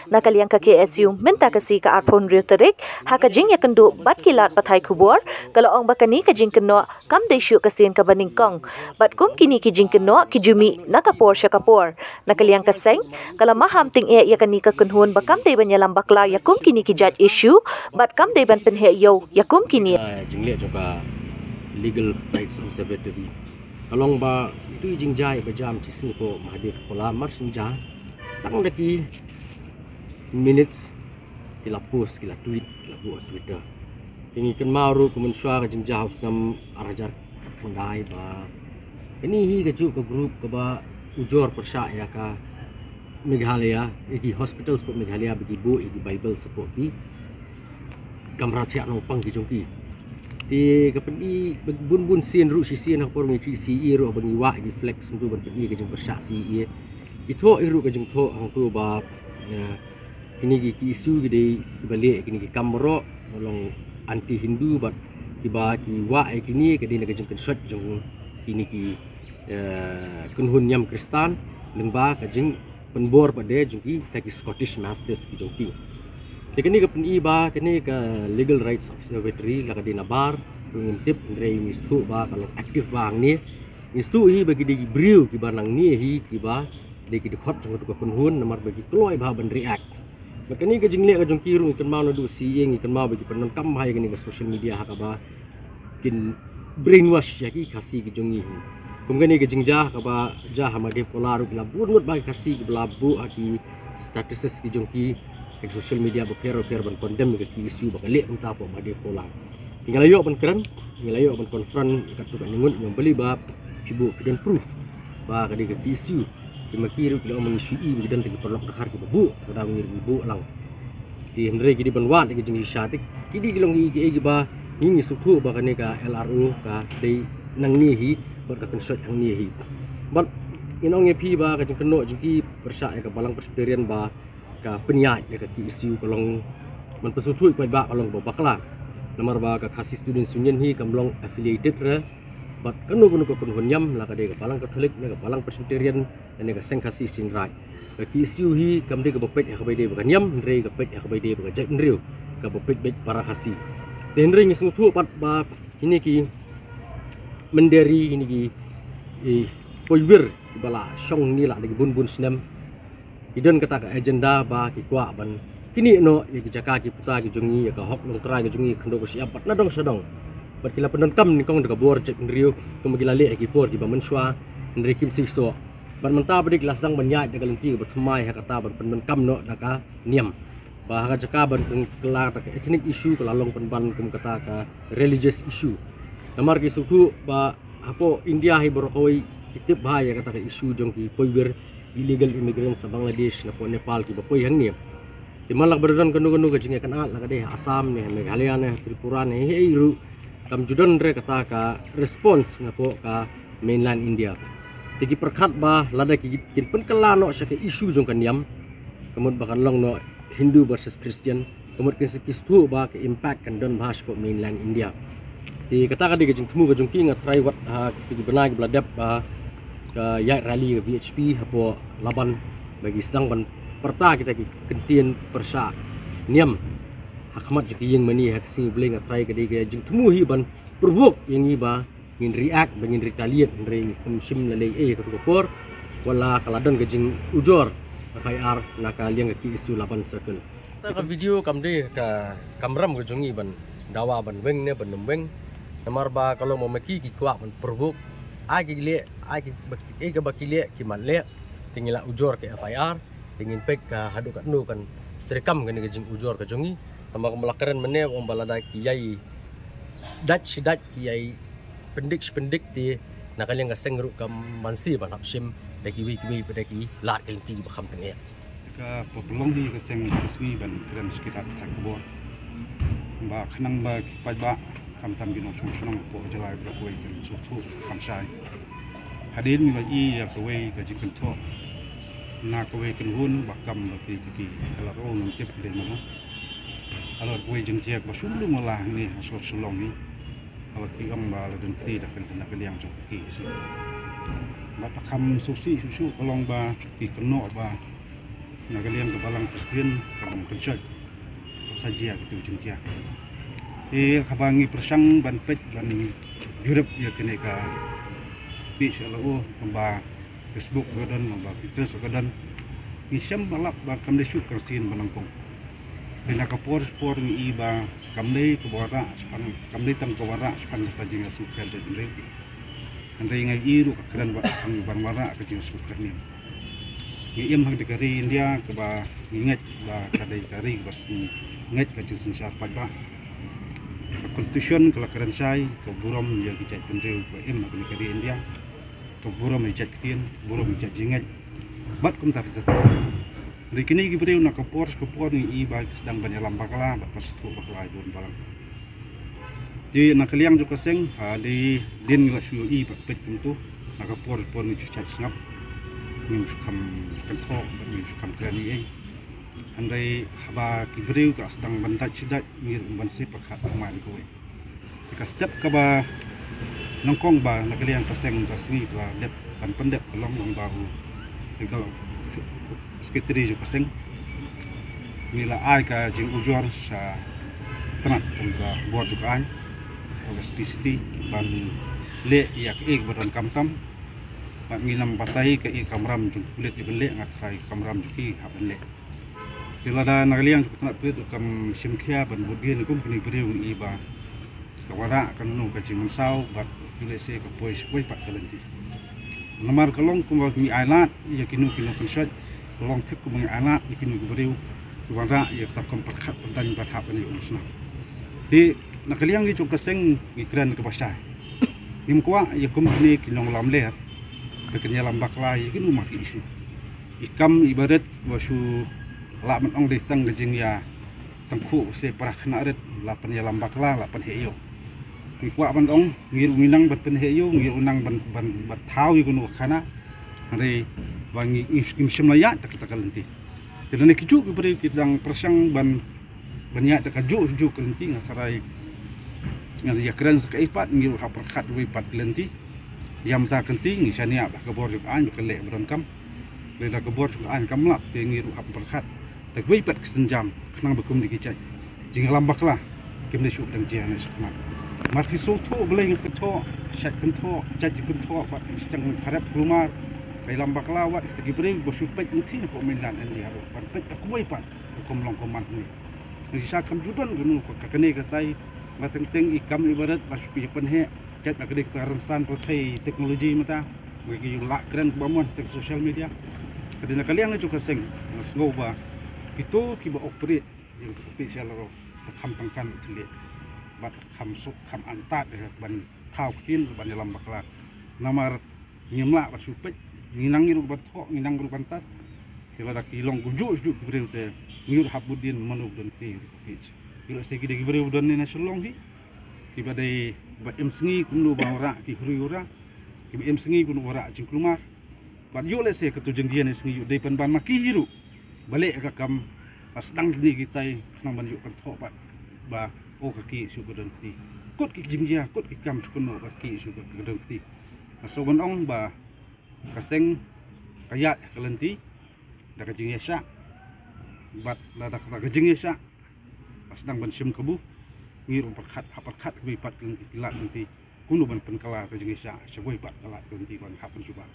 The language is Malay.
Nakaliang ka KSU minta kasi ka arpon rhetoric hakajing ya kendu bat kilat pathai kubur kalau ong bakani kajing keno kam desyu kasin ka baningkong bat kum kini kijing keno kijumi nakapor syakapor nakaliang kaseng kalau maham ting e ya kani ka kunhun bakam te ban yalam bakla ya kum kini kijat issue bat kam te ban penhe yo ya kum kini jinglia juga legal rights observatory kalong ba itu jingjai bajam cisni ko mahadif kola mar sinja tang daki minutes kila post kila tweet kila buat Twitter ini kan maru kemen suara jingjah nam arajar pundai ba ini hi ke grup ke ba ujor persya ya ka Meghalaya di hospital support Meghalaya bagi bu di Bible support di kamera tiak no pang ki jongki di kapeni bun sien ru si sien por mi si ro bagi wa di flex tu ban pergi ke jong persya si itu iru ke jong tho hang tu ba ini ki isu gede balik kini ki kamro nolong anti Hindu bat tiba ki wa kini ke dina kejeng kensot jong kini ki kunhun nyam Kristan lemba kejeng penbor pada jong ki taki Scottish Masters ki jong ki kini ke peni ba kini ke Legal Rights Observatory la kadina bar ngintip ndrei mistu ba kalau aktif ba ni mistu hi bagi di briu ki banang ni hi tiba de ki khot jong ko kunhun nomor bagi kloi ba ban react makani ke jingle ke jong kiru ikan mau nadu sieng ikan mau bagi penonton kam hai ke social media hakaba kin brainwash ya ki khasi ke jongi kumgani ke jingja kaba ja hamade polaru kila bunut bagi khasi ke blabu aki statuses ke jongki ke social media ba per ban condemn ke isu ba lek unta po made pola tinggal ayo ban keren tinggal ayo ban confront kat tu ningun yang beli ba fibu kiden proof ba kadi ke isu kimakiru kilo manusia i dan tegi perlok dakar ki bu kadang ngir ibu lang di hendre ki di banwat ki jing syatik kidi kilong i ba ngi sukhu ba kane ka LRU ka dei nang ni hi ber ka konsert hang ni hi bat inong pi ba ka jing keno jing ki persya ka balang presbyterian ba ka penyai ka ki isu kolong man pesuthui ko ba kolong ba bakla nomor ba ka khasi student union hi kamlong affiliated re bat kanu ko nyam la ka de ka balang katolik ne ka balang presbyterian ne ka seng khasi sin rai ka ki isu hi kam de ka bapet ya ka bai de ba nyam re ka pet ya ka bai de ba jak nriu ka bapet bet para khasi den ring sing thu pat ba ini ki menderi ini ki poiwer ki bala song ni la de bun snam idon kata ka agenda ba ki kwa ban kini no ya ki jaka ki puta ki jongi ya ka hok long tra ki jongi khando ko siap pat na dong sadong bat kila penonton ni kong de ka bor jak nriu ko magila le ki por ki ba menswa ndri kim si so ban menta bedik lasang banya de galenti ba thmai ha kata ban penonton no daka niam ba ha jaka ban kela ta ethnic issue ko lalong ban kum kata ka religious issue namar ki suku ba apo India hi borokoi kitip ba ya kata ka issue jong ki poiwer illegal immigrants sa Bangladesh na po Nepal ki ba poi hang ni di malak berdan kanu ka jinga kan la ka de Assam ne Meghalaya ne Tripura ne hei ru kam judon re kata ka response na po ka mainland India tigi perkhat ba lada ki kin pen kala no sa ka issue jong kan yam kemud bakan long no Hindu versus Christian kemud kin sekistu ba ke impact kan don bahas po mainland India di kata ka di jing temu ka jong ki nga try wat tigi benai bladap ba ka ya rally ke VHP hapo laban bagi sang ban perta kita ki kentien persa niam hakmat jing mani hak sing boleh nga try ka di jing temu hi ban provoke yang iba ngin react bangin retaliate ngin kumsim lalai ka por wala kaladon ka jing ujor FIR nakaliang ki isu laban circle ta ka video kam de ka kamram ka jongi ban dawa ban weng ne ban weng namar ba kalau mau meki ki kwa ban provoke ai ki bakile ki malle tingila ujor ke FIR tingin pek ka hadu kat nu kan terekam kan jing ujor ka jongi tambah kemelakaran mene om balada kiai Dutch kiai pendik ti nakaliang ka sengru kam mansi ban hapsim daki wi pada ki lat kelti bakam tenge ka potulong di ka seng swi ban kran sekitar takbo ba khnang ba ba kam tam gino chong po jalai ba koi kan chu kam sai hadin mi ba i ya ko we ka jikan to na ko we kan hun ba kam ba ki ala ro nang chep le mo alor we jing jek ba sum lu mala ni so sulong ni kalau tiang ba la dun ti da kan nak liang jok ki si ba pakam susi susu kolong ba ki keno ba nak liang ke balang Kristian kam kerja saja gitu jengkia kabangi persang ban pet ban Europe ya kene ka pi selo ba Facebook gadan ba Twitter gadan isam malap ba kam de syuk Kristian banangkong kena kapor ni iba kamle ke bawara sepan kamle tang ke bawara sepan ta jinga sukan de jure andai ngai iru keren ba ang barmara ke jinga sukan ni ngiem hang de kari India ke ba ingat ba kadai kari bas ingat ke jinga sensar ba constitution kala keren sai ke burom ya ki cai pendeu ba em hang de kari India ke burom ni cai kitien burom ni cai jingat bat kum ta Hari kini kita nak kapor ni iba sedang banyak lambaklah, bapak setu bakal ajon balang. Jadi nak kaliang juga seng, di din nggak suyu iba pet tu, nak kapor ni cuci sengap, ni sukam kentok, ni sukam kerani. Andai haba kibriu ka sedang bantat sidat, ni bansi pakat amal kowe. Jika setiap kaba nongkong ba nak kaliang kaseng kasih ba dep ban pendep kelong long bahu. Kalau sekretari juga seng nila ai ka jing ujor sa tanat juga buat juga ai oleh spesifik ban le yak ek badan kamtam ban minam patai ke ek kamram jung kulit di bele ngatrai kamram juki haben le tilada nagaliang juga tanat pet kam simkhia ban budien kum kini beriu iba kawara kan nu ka jing sau bat bile se ka pois pat kalenti nomor kalong kum mi ailat ya kinu konsat long tip ku mengi anak ikin ku beriu ku wara ya tak kom perkhat dan berhap ni usna di nakaliang gi keseng ikran ke basai im kwa ya kum ni kinong lam le bekenya lambak la ikin rumah isu ikam ibarat wasu la man ong de tang gejing ya tangku se parah kena ret la pen ya lambak la pen heyo ki kwa ban ong ngir minang bat pen heyo ngir unang ban bat thau iku nu khana hari wangi iskim semlaya tak kalenti. Jadi nak kiju beri kita persang ban banyak tak kaju kalenti ngasarai ngai keren sekaipat ngiru haperkat we pat kalenti. Jam ta kalenti ngisania bah kebor juga an kelek berangkam. Leda kebor juga an kamlap te ngiru haperkat. Tak we pat kesenjam kenang bekum dikicai. Jing lambaklah kemne syuk dan jian sekmat. Marki soto boleh ketok, syak ketok, caci ketok pat sedang harap keluar kay lambak lawat kita gibring bosupet nanti ko minan andi haro panpet aku boy pan ko mlong ko man ni isa kam judon gunu ko kakane katai mateng-teng ikam ibarat basupi penhe cat nak dik taransan pakai teknologi mata bagi lak keren bamon tek social media kadina kaliang juga seng mas ngoba itu kiba operate yang official ro kam tangkan tili bat kam suk kam antat ban thau tin ban lambak la namar nyemla basupet nginang iru batok nginang iru bantat tilada kilong guju juk beriu te ngir habudin manuk dan ti pitch ilo segi de beriu dan ni nasolong hi kibadai ba emsengi kunu bawra ki huriura ki emsengi kunu wara jingklumar bat yo le se ketujeng dia ni sengi de pan ban maki hiru balik ka kam asdang ni kita nang ban yu kan thok ba o kaki su dan ti kot ki jingjia kot ki kam kuno ba ki su dan ti so ban ong ba kaseng kayat kalenti da kajing yesa bat la da kajing yesa pasdang ban sim kebu ngir perkhat haperkhat bi pat kalenti pilat nanti kuno ban penkala kajing yesa seboi pat kalat kalenti ban hapen suba